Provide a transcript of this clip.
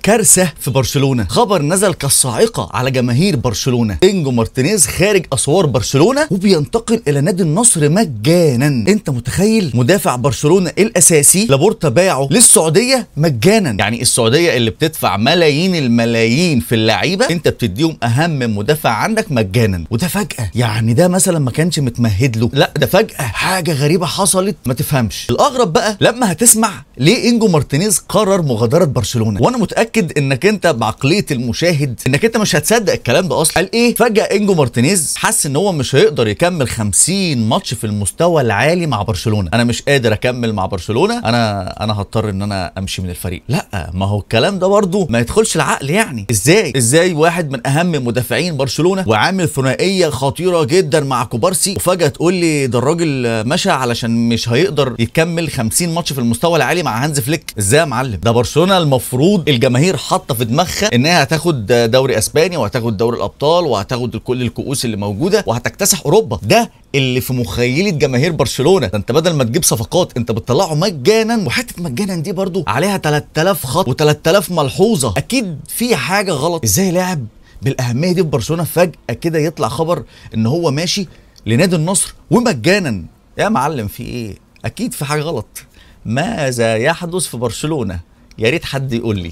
كارثة في برشلونة. خبر نزل كالصاعقة على جماهير برشلونة. إنجو مارتينيز خارج أسوار برشلونة وبينتقل إلى نادي النصر مجانا. أنت متخيل؟ مدافع برشلونة الأساسي لابورتا باعه للسعودية مجانا. يعني السعودية اللي بتدفع ملايين الملايين في اللعيبة أنت بتديهم أهم مدافع عندك مجانا. وده فجأة، يعني ده مثلا ما كانش متمهد له، لا ده فجأة حاجة غريبة حصلت ما تفهمش. الأغرب بقى لما هتسمع ليه إنجو مارتينيز قرر مغادرة برشلونة. وأنا متأكد ان انت بعقليه المشاهد انك انت مش هتصدق الكلام ده اصلا. قال ايه؟ فجاه انجو مارتينيز حس ان هو مش هيقدر يكمل 50 ماتش في المستوى العالي مع برشلونه. انا مش قادر اكمل مع برشلونه، انا هضطر ان انا امشي من الفريق. لا، ما هو الكلام ده برضه ما يدخلش العقل. يعني ازاي واحد من اهم مدافعين برشلونه وعامل ثنائيه خطيره جدا مع كوبارسي وفجاه تقول لي ده الراجل مشى علشان مش هيقدر يكمل 50 ماتش في المستوى العالي مع هانز فليك؟ ازاي يا معلم؟ ده برشلونه المفروض الجماهير حاطه في دماغها انها هتاخد دوري اسباني وهتاخد دوري الابطال وهتاخد كل الكؤوس اللي موجوده وهتكتسح اوروبا. ده اللي في مخيله جماهير برشلونه. ده انت بدل ما تجيب صفقات انت بتطلعه مجانا. وحته مجانا دي برضو عليها 3000 خط و3000 ملحوظه. اكيد في حاجه غلط. ازاي لاعب بالاهميه دي في برشلونه فجاه كده يطلع خبر ان هو ماشي لنادي النصر ومجانا؟ يا معلم في ايه؟ اكيد في حاجه غلط. ماذا يحدث في برشلونه؟ يا ريت حد يقول لي.